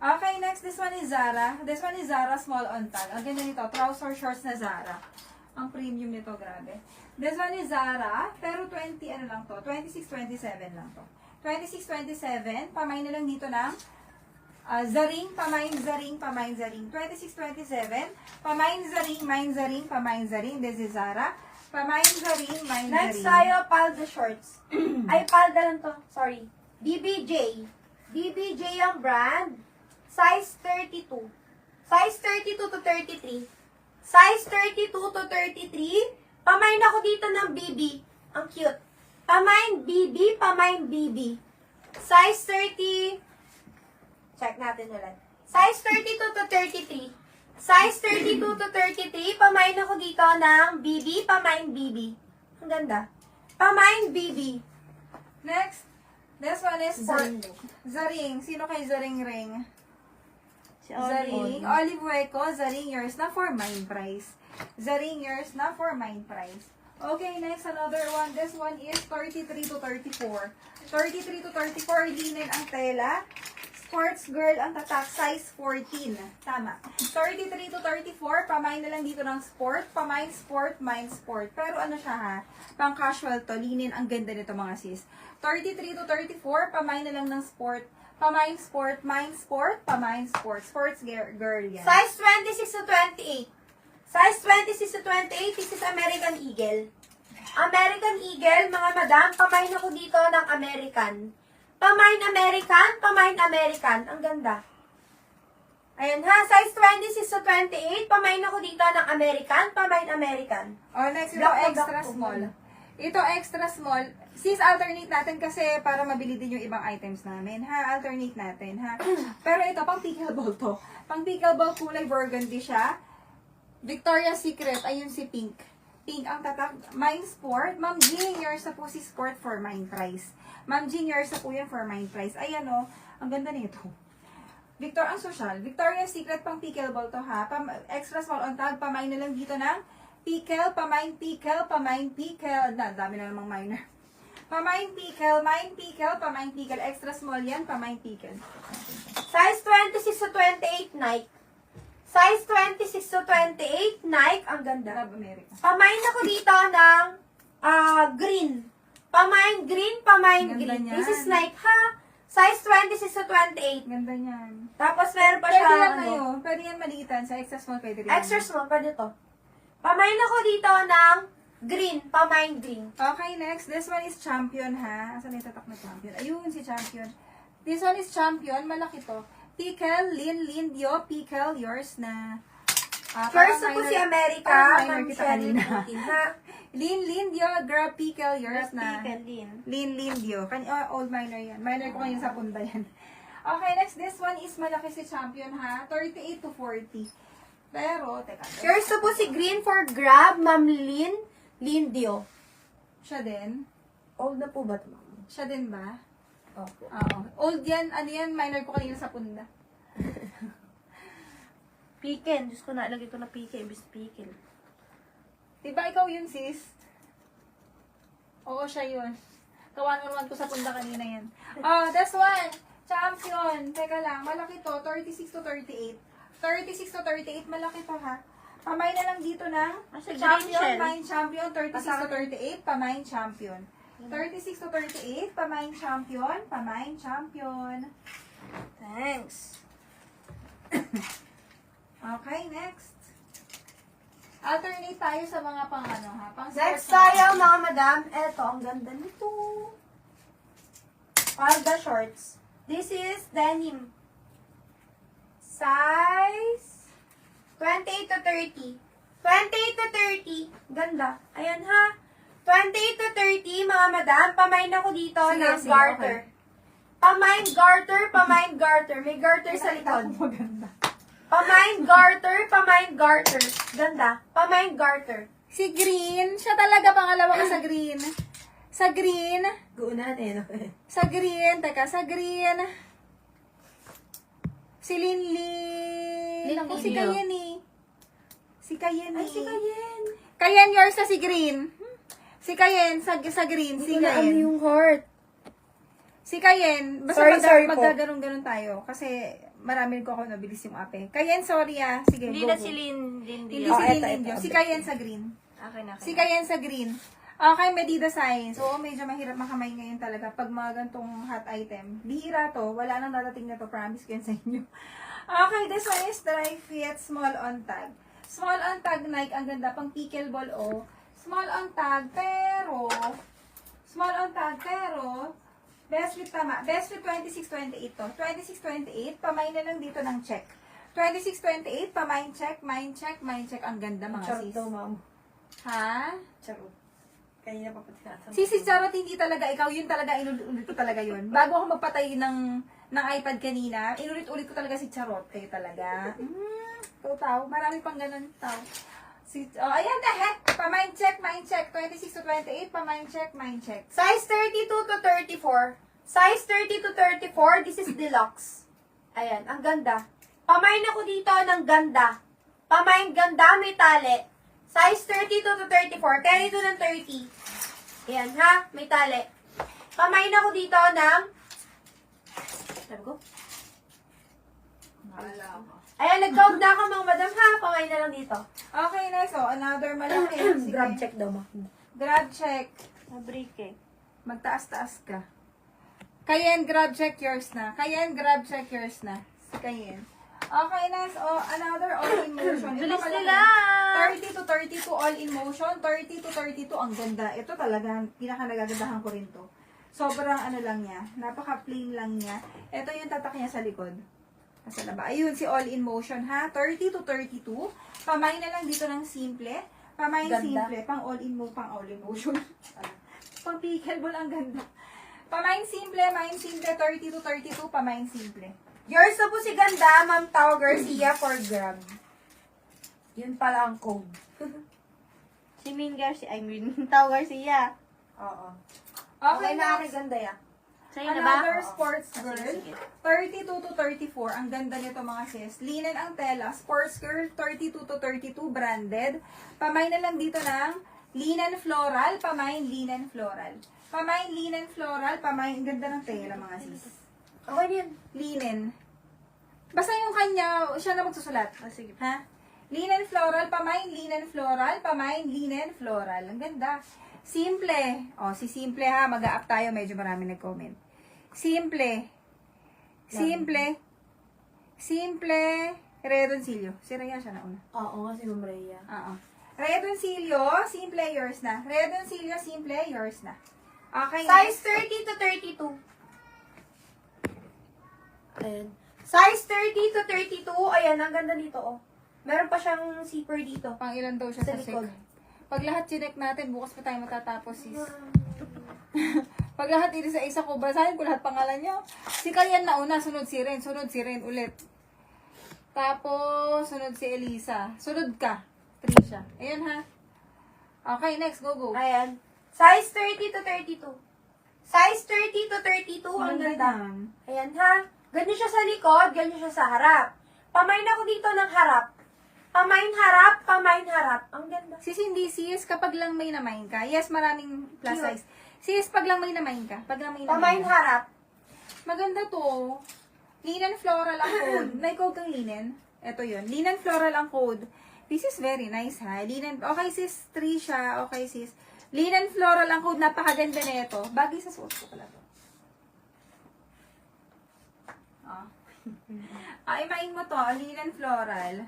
Okay, next, this one is Zara. This one is Zara small on tag. Ang ganda nito, trouser shorts na Zara. Ang premium nito, grabe. This one is Zara, pero 20, ano lang to, 26-27 lang to. 26-27, pamay na lang dito ng zaring, pamain zaring, pamain zaring. 26-27, pamain zaring, main zaring, pamain zaring. This is Zara. Pamain zaring, main zaring. Next tayo, palda shorts. Ay, palda lang to. Sorry. BBJ. BBJ ang brand. Size 32. Size 32 to 33. Size 32 to 33. Pamain ako dito ng BB. Ang cute. Pamain BB, pamain BB. Size 30. Check natin ulit. Size 32 to 33. Size 32 to 33. Pamain ako dito ng BB, pamain BB. Ang ganda. Pamain BB. Next, this one is Zaring. Zaring. Sino kay Zaring Ring? Si Zaring. Olive Hueco, Zaring yours na for mine price. Zaring yours na for mine price. Okay, next, another one. This one is 33 to 34. 33 to 34, linen ang tela. Sports girl ang tatak, size 14. Tama. 33 to 34, pamain na lang dito ng sport. Pamain sport, mine sport. Pero ano siya ha? Pang casual to, linen. Ang ganda nito mga sis. 33 to 34, pamain na lang ng sport. Pamain sport, mine sport, pamain sport. Sports girl yan. Size 26 to 28. Size 26 to 28, this is American Eagle. American Eagle, mga madam, pamain ako dito ng American. Pamain American, pamain American. Ang ganda. Ayan ha, size 26 to 28, pamain ako dito ng American, pamain American. Oh, next, ito Black to extra black to small. black. Ito extra small. Sis, alternate natin kasi para mabili din yung ibang items namin, ha? Alternate natin, ha? Pero ito, pang pickleball to. Pang pickleball, kulay burgundy siya. Victoria's Secret, ayun si Pink. Pink ang tatak. Mine Sport. Ma'am Jean, yours na po si Sport for mine price. Ma'am Jean, yours na po yan for mine price. Ayan o, ang ganda nito. Ang social. Victoria's Secret, pang pickleball to, ha? Extra small on tag, pamain na lang dito ng pickle, pamain pickle, pamain pickle. Dami na namang minor. Pamain pickle, mine pickle, pamain pickle. Extra small yan, pamain pickle. Size 26 to 28, Nike. Size 26 to 28, Nike. Ang ganda. Love America. Pamain ako dito ng green. Pamain green, pamain Ganda green. niyan. This is Nike, ha? Size 26 to 28. Ganda niyan. Tapos meron pa Pwede siya, lang kayo. Pwede yan maliitan. Sa extra small pwede rin. extra small, pwede to. Pamain ako dito ng green, pamain green. Okay, next. This one is Champion, ha? Asan yung tatak na Champion? Ayun, si Champion. This one is Champion. Malaki to. Pickle, Lindio, Pickle, yours na. First na po si America, parang minor ng kita Sherry kanina. Putin, ha? Lindio, grab Pickle, yours na. Pickle, Lindio. Old minor yan. Minor ko ngayon sa punda yan. Okay, next. This one is malaki si Champion, ha? 38 to 40. Pero, teka. Yours na po si green for grab, Ma'am Lindio. Siya din? Old na po ba ito, ma'am? Siya din ba? Opo. Oo. Old yan. Ano yan? Minor ko kanina sa punda. Piken. Diyos ko, nalagay ko na piken. Ibig piken. Diba ikaw yun, sis? Oo, siya yun. Kawan-kawan ko sa punda kanina yan. Oh, this one. Champion. Teka lang. Malaki to. 36 to 38. 36 to 38. Malaki to, ha? Pamay na lang dito ng champion, mine champion. 36 to 38. Pamain champion. 36 to 38. Pamain champion. Pamain champion. Thanks. Okay, next. Alternate tayo sa mga pang ano, ha? Pang Next sports tayo, mga madam. Eto, ang ganda nito. Palda shorts. This is denim. Size 28 to 30. 28 to 30. Ganda. Ayan ha. 28 to 30, mga madam. Pamain ako dito Sige, ng sige, garter. okay. Pamain garter, pamain garter. May garter sa likod. Maganda. Pamain garter, pamain garter. Ganda. Pamain garter. Si Green, siya talaga pangalawa ka sa Green. Sa Green, Guunan eh. sa Green, teka, sa Green. Si Linlin. Ako, si Linlin. Kayeni. Si Kayeni. Ay, si Kayen. Kayen, yours na si Green. Si Kayen, sa Green, si Hindi ko na ano Kayen. yung heart. Si Kayen, basta Sorry po. magaganon-ganon tayo. Kasi marami ko ako nabilis yung ape. Kayen, sorry ah. Sige, Hindi go, na go. si Lynn. Hindi Oh, si eto, Lin eto. Si Kayen sa green. Akin, akin. Si Kayen sa green. Okay, Medida Science. Oo, medyo mahirap makamay ngayon talaga pag mga gantong hot item. Bihira to. Wala nang dadating na to. Promise ko yan sa inyo. Okay, this one is dry fit small on tag. Small on tag Nike. Ang ganda. Pang pickleball o. Small on tag. Pero, best fit tama. Best fit 26-28 to. 26-28. Pamay na lang dito ng check. 26-28. Pamay check. Mine check. Mine check. Ang ganda mga Charot sis. daw, ma'am. Ha? Charot. Kanina pa pati natin. Si Charot, hindi talaga ikaw, yun talaga, inulit ko talaga yun. Bago ako magpatay ng iPad kanina, inulit-ulit ko talaga si Charot. Kayo talaga. Tao. Marami pang ganun tao. Ayan the heck. Pa-mind check, mind check. 26-28, pa-mind check, mind check. Size 32 to 34. Size 30 to 34. This is deluxe. Ayan, ang ganda. Pamain ako dito ng ganda. Pamain ganda, may tali. Size 32 to 34. 32 ng 30. Ayan, ha? May tali. Pamain ako dito ng... Sabi ko? Ayan, nag-count na ako mga madam, ha? Pamain na lang dito. Okay, next. So, another malaki. Sige. Grab check daw, ma. Grab check. Mabrike. Magtaas-taas ka. Kayen, grab check yours na. Kayen, grab check yours na. Si Kayen. Okay, next. Another all in motion. Ito Bilis malaki. nila! 30 to 32 all in motion. 30 to 32 ang ganda. Ito talaga, pinaka-nagagandahan ko rin to. Sobrang ano lang niya. Napaka-plain lang niya. Ito yung tatak niya sa likod. Nasa na ba? Ayun, si all in motion ha. 30 to 32. Pamay na lang dito ng simple. Pamay Ganda. simple. Pang all in motion. Pang pickleball ang ganda. Pamain simple, main simple, 30 to 32, pamain simple. Yours na po si ganda, Ma'am Tao Garcia for grab. Yun pala ang code. Si Min Garcia. I mean, Tao Garcia. Oo. Okay, na next. ganda ya. Sa'yo na ba? Another Oo. sports Ah, girl. sige, sige. 32 to 34. Ang ganda nito mga sis. Linen ang tela. Sports girl, 32 to 32, branded. Pamain na lang dito ng linen floral. Pamain linen floral. Pamain linen floral. Pamain, ang ganda ng tela mga sis. Okay din. Linen. Basta yung kanya, siya na magsusulat. Sige. Ha? Linen floral, pamain linen floral, pamain linen floral. Ang ganda. Simple. Si Simple ha, mag-a-up tayo, medyo marami nag-comment. Simple. Simple. Simple. Redoncillo. Si Rhea siya nauna. Oo, nga si Ma'am Rhea. Oo. Redoncillo, simple, yours na. Redoncillo, simple, yours na. Okay. Size 30 to 32. Ayan. Size 30 to 32. Ayan, ang ganda dito, oh. Meron pa siyang zipper dito. Pang ilan daw siya Sa sa likod. sec. Pag lahat chinek natin, bukas pa tayo matatapos, sis. Pag lahat isa-isa ko, basahin ko lahat pangalan nyo. Si Kayan na una, sunod si Ren ulit. Tapos, sunod si Elisa. Sunod ka, Trisha. Ayan ha. Okay, next, go. Ayan. Size 30 to 32. Size 30 to 32. Ang ganda. Ayan, ha? Ganyan siya sa likod, ganyan siya sa harap. Pamain ako dito ng harap. Pamain harap, pamain harap. Ang ganda. Sis, hindi sis, kapag lang may namain ka. Yes, maraming plus Cute. size. Sis, pag lang may namain ka. Pag lang may Pamain namain ka. harap. Maganda to. Linen floral ang code. May code kang linen. Ito yun. Linen floral ang code. This is very nice ha. Linen. Okay sis, Trisha. Okay sis. Linen floral ang code. Napakaganda na ito. Bagay sa suot ko pala to. Ay, main mo to. Linen floral.